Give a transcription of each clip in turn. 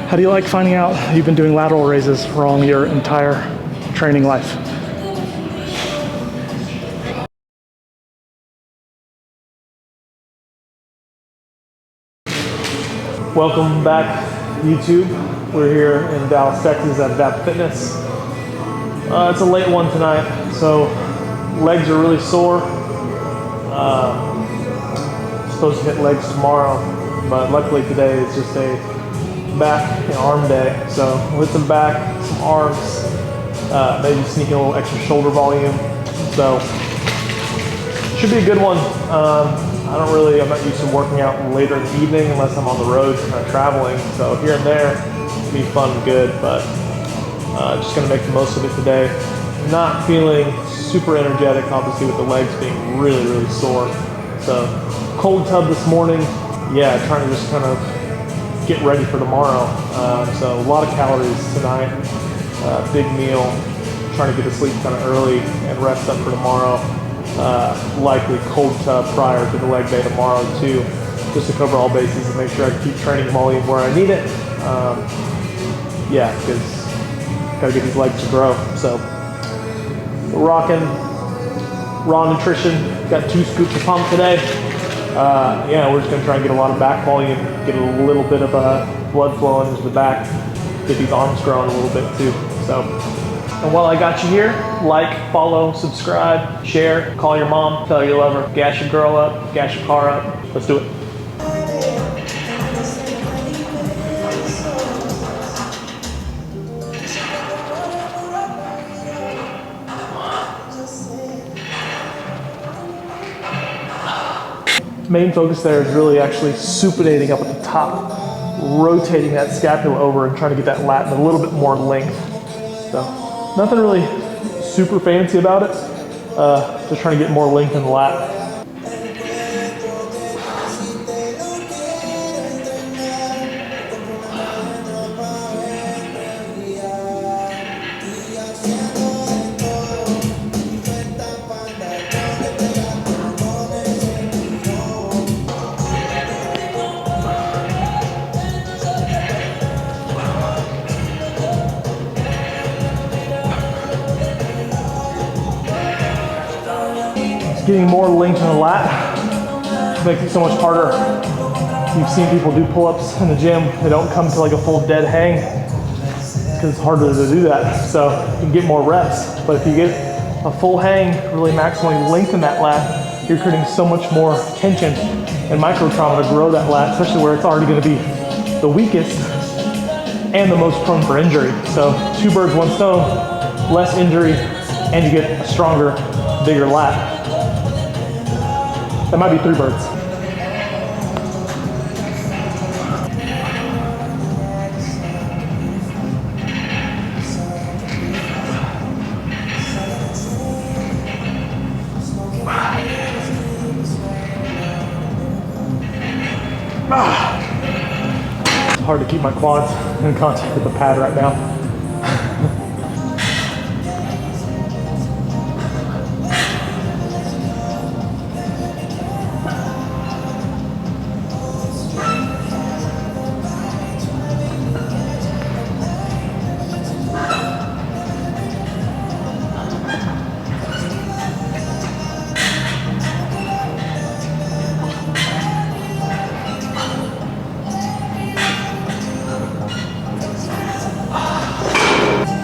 How do you like finding out you've been doing lateral raises wrong your entire training life? Welcome back, YouTube. We're here in Dallas, Texas at Adapt Fitness. It's a late one tonight, so legs are really sore. Supposed to hit legs tomorrow, but luckily today is just a back and arm day. So with some back, some arms, maybe sneaking a little extra shoulder volume. So should be a good one. I'm not used to working out later in the evening unless I'm on the road traveling. So here and there, it'll be fun and good, but just gonna make the most of it today. Not feeling super energetic, obviously with the legs being really, really sore. So cold tub this morning. Yeah, trying to just kind of get ready for tomorrow. So a lot of calories tonight, big meal, trying to get to sleep kind of early and rest up for tomorrow. Likely cold tub prior to the leg day tomorrow too, just to cover all bases and make sure I keep training volume where I need it. Yeah, because gotta get these legs to grow. So we're rocking raw nutrition. Got 2 scoops of pump today. Yeah, we're just gonna try and get a lot of back volume, get a little bit of blood flowing into the back, get these arms growing a little bit too. So, and while I got you here, like, follow, subscribe, share, call your mom, tell her you love her, gas your girl up, gas your car up. Let's do it. Main focus there is really actually supinating up at the top, rotating that scapula over and trying to get that lat in a little bit more length. So nothing really super fancy about it, just trying to get more length in the lat. Getting more length in the lat makes it so much harder. You've seen people do pull-ups in the gym. They don't come to like a full dead hang because it's harder to do that. So you can get more reps. But if you get a full hang, really maximally lengthen that lat, you're creating so much more tension and micro trauma to grow that lat, especially where it's already going to be the weakest and the most prone for injury. So 2 birds, 1 stone, less injury, and you get a stronger, bigger lat. That might be 3 birds. It's hard to keep my quads in contact with the pad right now.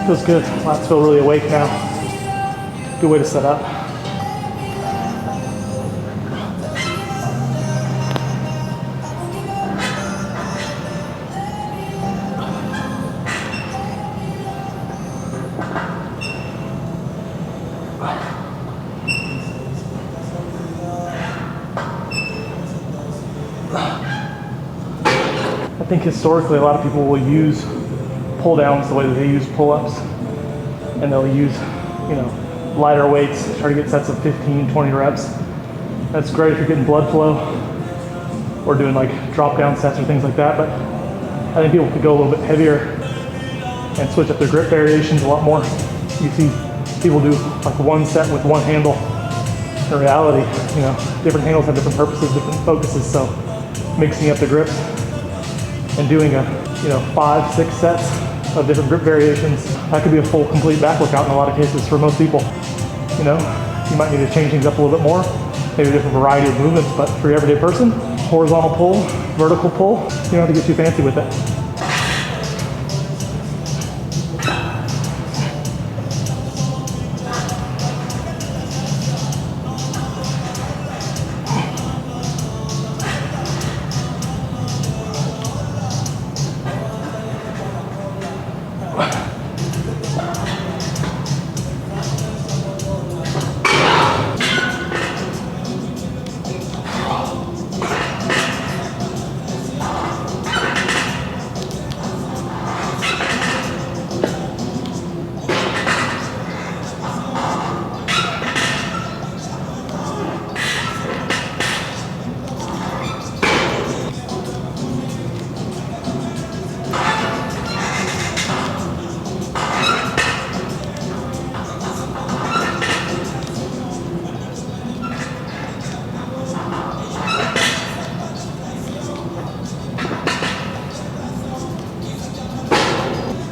Feels good. Lats feel really awake now. Good way to set up. I think historically a lot of people will use pull downs the way that they use pull-ups, and they'll use, lighter weights, try to get sets of 15, 20 reps. That's great if you're getting blood flow or doing like drop down sets or things like that, but I think people could go a little bit heavier and switch up their grip variations a lot more. You see people do like 1 set with 1 handle. In reality, different handles have different purposes, different focuses, so mixing up the grips and doing a 5-6 sets of different grip variations. That could be a full complete back workout in a lot of cases for most people. You might need to change things up a little bit more, maybe a different variety of movements, but for your everyday person, horizontal pull, vertical pull, you don't have to get too fancy with it.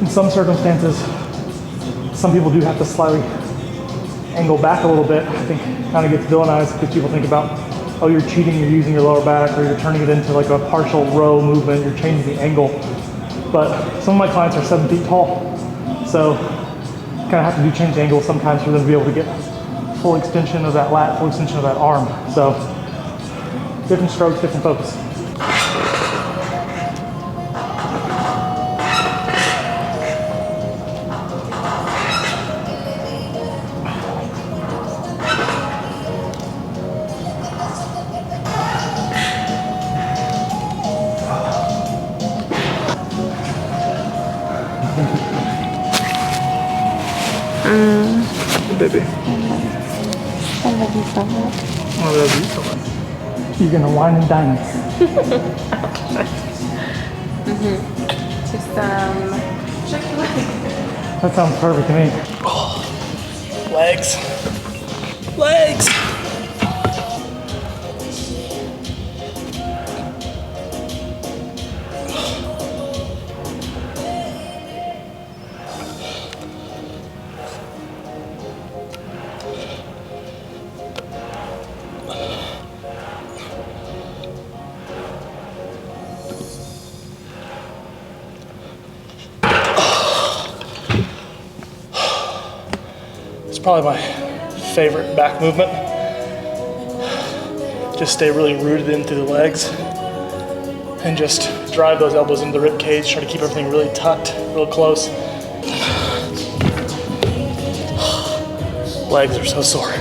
In some circumstances, some people do have to slightly angle back a little bit. I think kind of gets villainized because people think about, oh, you're cheating, you're using your lower back, or you're turning it into like a partial row movement, you're changing the angle. But some of my clients are 7 feet tall, so kind of have to do change angle sometimes for them to be able to get full extension of that lat, full extension of that arm. So different strokes, different focus. Baby. I love you so much. I love you so much. You're gonna wine and dine us. Just check your legs. That sounds perfect to me. Oh. Legs. Legs. Probably my favorite back movement. Just stay really rooted in through the legs and just drive those elbows into the rib cage. Try to keep everything really tucked, real close. Legs are so sore.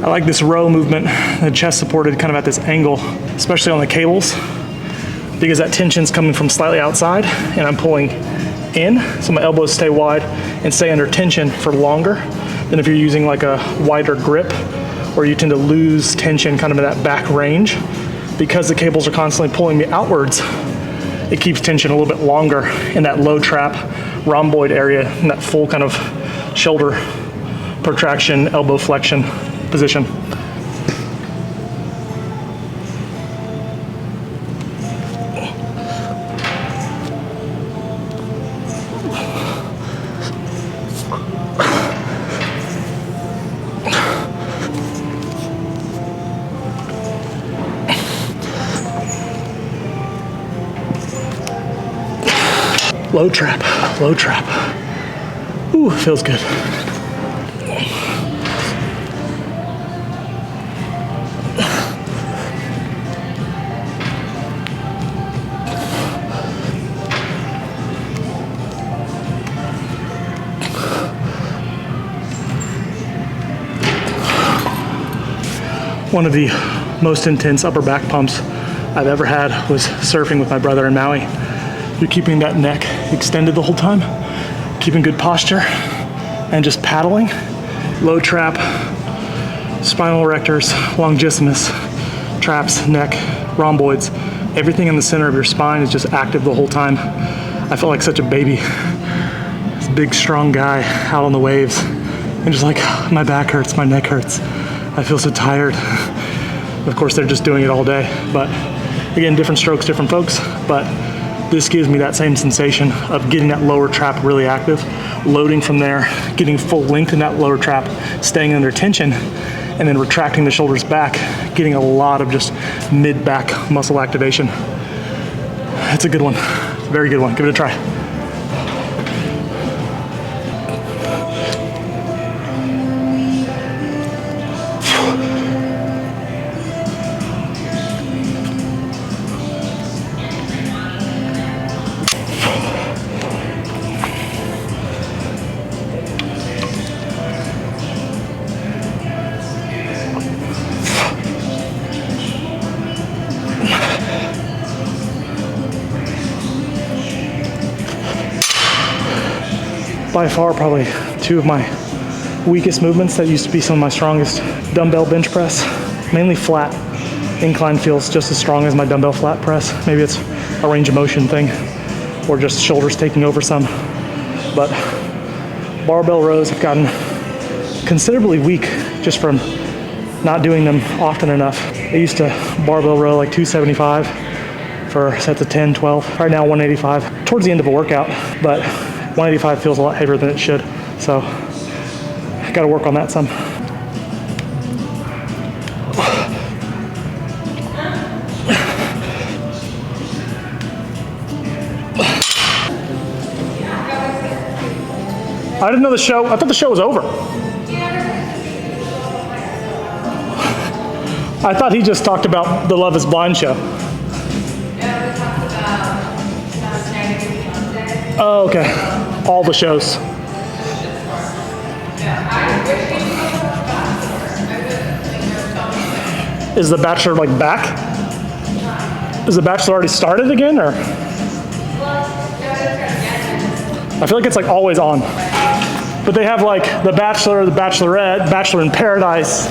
I like this row movement, the chest supported kind of at this angle, especially on the cables, because that tension's coming from slightly outside and I'm pulling in, so my elbows stay wide and stay under tension for longer than if you're using like a wider grip, where you tend to lose tension kind of in that back range. Because the cables are constantly pulling me outwards, it keeps tension a little bit longer in that low trap rhomboid area, in that full kind of shoulder protraction, elbow flexion position. Low trap, low trap. Ooh, feels good. One of the most intense upper back pumps I've ever had was surfing with my brother in Maui. You're keeping that neck extended the whole time, keeping good posture, and just paddling. Low trap, spinal erectors, longissimus, traps, neck, rhomboids. Everything in the center of your spine is just active the whole time. I felt like such a baby. This big, strong guy out on the waves. And just like, my back hurts, my neck hurts. I feel so tired. Of course, they're just doing it all day. But again, different strokes, different folks. But this gives me that same sensation of getting that lower trap really active, loading from there, getting full length in that lower trap, staying under tension, and then retracting the shoulders back, getting a lot of just mid-back muscle activation. It's a good one, very good one. Give it a try. By far, probably two of my weakest movements that used to be some of my strongest. Dumbbell bench press, mainly flat. Incline feels just as strong as my dumbbell flat press. Maybe it's a range of motion thing, or just shoulders taking over some. But barbell rows have gotten considerably weak just from not doing them often enough. I used to barbell row like 275 for sets of 10, 12. Right now 185 towards the end of a workout, but 185 feels a lot heavier than it should. So I gotta work on that some. I didn't know the show, I thought the show was over. I thought he just talked about the Love is Blind show. Oh, okay. All the shows. Is The Bachelor like back? Is The Bachelor already started again, or? I feel like it's like always on. But they have like The Bachelor, The Bachelorette, Bachelor in Paradise.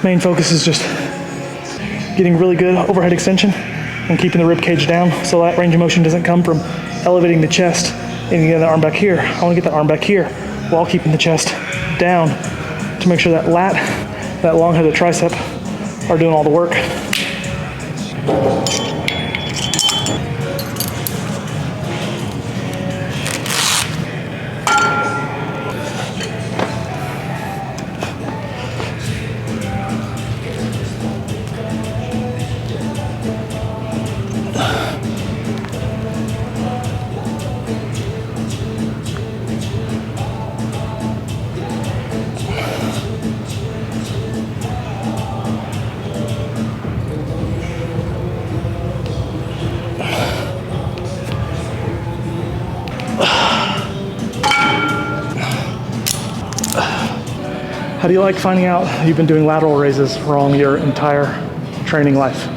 Main focus is just getting really good overhead extension and keeping the rib cage down so that range of motion doesn't come from elevating the chest and getting the arm back here. I want to get that arm back here while keeping the chest down to make sure that lat, that long-headed tricep are doing all the work. How do you like finding out you've been doing lateral raises wrong your entire training life?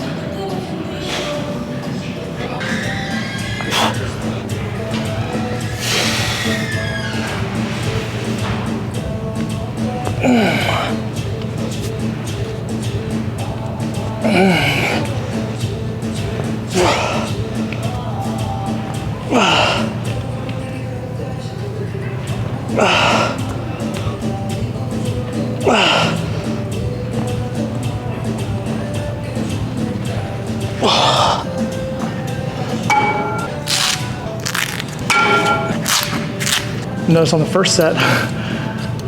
Notice on the first set,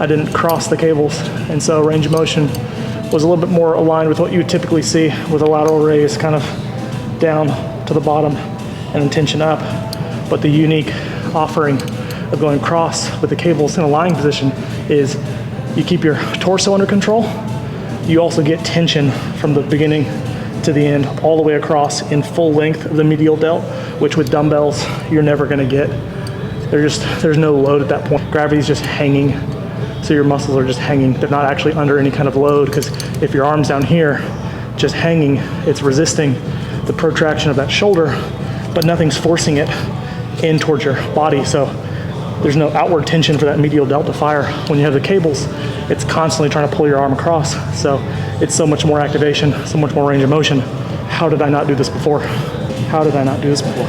I didn't cross the cables, and so range of motion was a little bit more aligned with what you would typically see with a lateral raise, kind of down to the bottom and then tension up. But the unique offering of going cross with the cables in a lying position is you keep your torso under control. You also get tension from the beginning to the end, all the way across in full length of the medial delt, which with dumbbells, you're never gonna get. There's no load at that point. Gravity's just hanging, so your muscles are just hanging. They're not actually under any kind of load, because if your arm's down here, just hanging, it's resisting the protraction of that shoulder, but nothing's forcing it in towards your body. So there's no outward tension for that medial delt to fire. When you have the cables, it's constantly trying to pull your arm across. So it's so much more activation, so much more range of motion. How did I not do this before? How did I not do this before?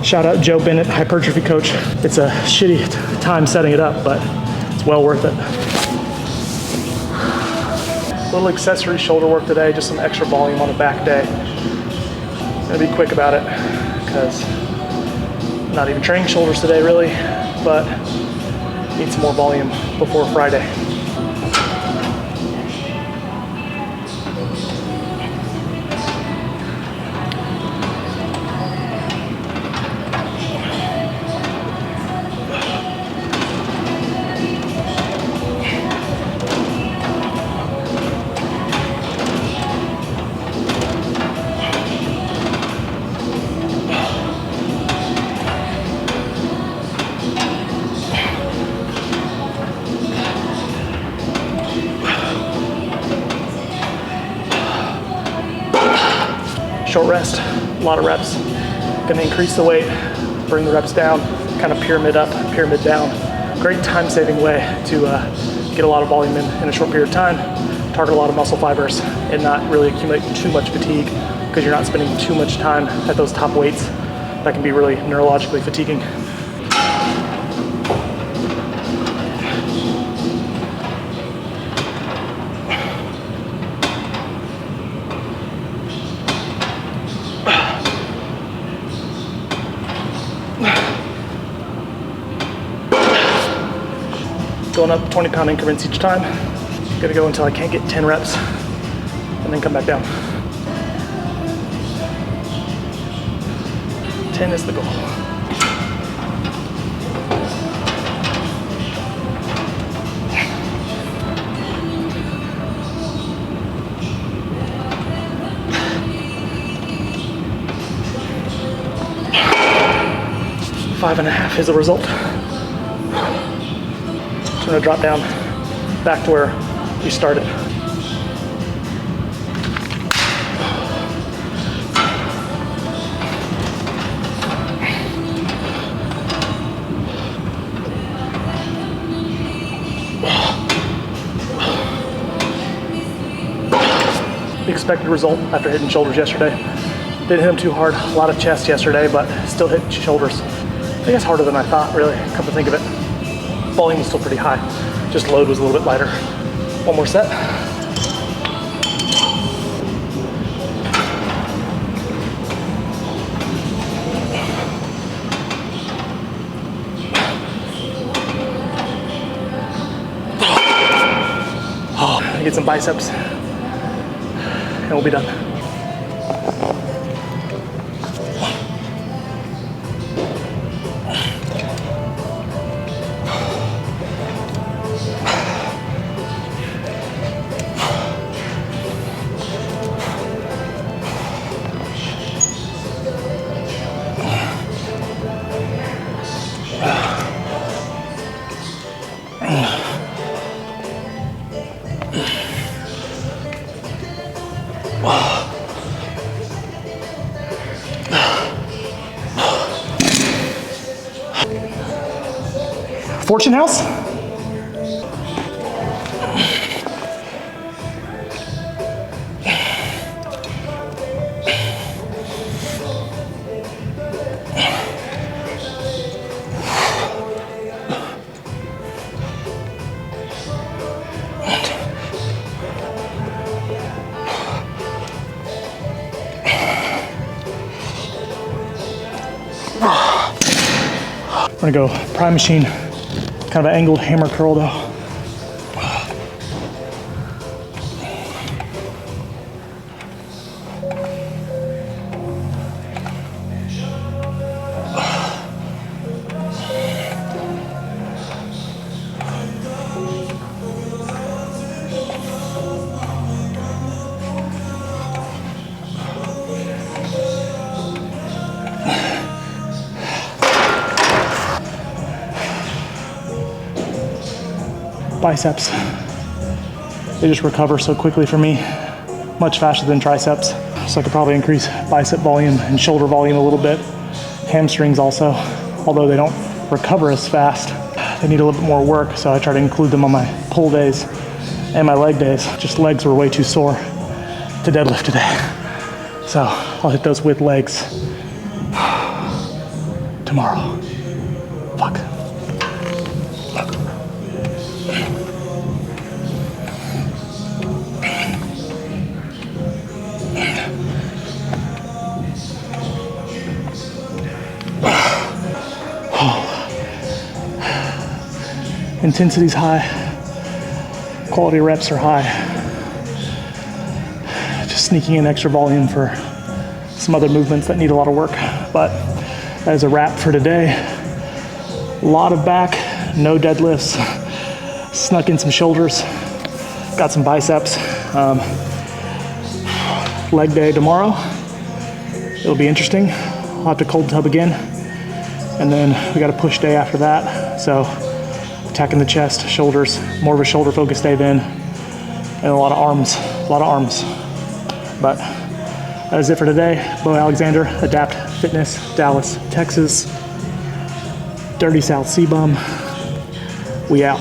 Shout out Joe Bennett, hypertrophy coach. It's a shitty time setting it up, but it's well worth it. Little accessory shoulder work today, just some extra volume on a back day. Gonna be quick about it, because I'm not even training shoulders today really, but need some more volume before Friday. Short rest, a lot of reps. Gonna increase the weight, bring the reps down, kind of pyramid up, pyramid down. Great time-saving way to get a lot of volume in a short period of time, target a lot of muscle fibers, and not really accumulate too much fatigue, because you're not spending too much time at those top weights. That can be really neurologically fatiguing. Going up 20-pound increments each time. Gonna go until I can't get 10 reps, and then come back down. 10 is the goal. Five and a half is the result. I'm gonna drop down back to where we started. The expected result after hitting shoulders yesterday. Didn't hit them too hard, a lot of chest yesterday, but still hit shoulders. I guess harder than I thought, really, come to think of it. Volume was still pretty high, just load was a little bit lighter. One more set. Get some biceps, and we'll be done. Fortune House? I'm gonna go prime machine Kind of an angled hammer curl though. Biceps. They just recover so quickly for me, much faster than triceps. So I could probably increase bicep volume and shoulder volume a little bit. Hamstrings also, although they don't recover as fast, they need a little bit more work, so I try to include them on my pull days and my leg days. Just legs were way too sore to deadlift today. So I'll hit those with legs tomorrow. Fuck. Intensity's high, quality reps are high. Just sneaking in extra volume for some other movements that need a lot of work. But that is a wrap for today. A lot of back, no deadlifts, snuck in some shoulders, got some biceps. Leg day tomorrow. It'll be interesting. I'll have to cold tub again. And then we got a push day after that. So attacking the chest, shoulders, more of a shoulder focused day then, and a lot of arms. But that is it for today. Bo Alexander, Adapt Fitness, Dallas, Texas. Dirty South Sea Bum. We out.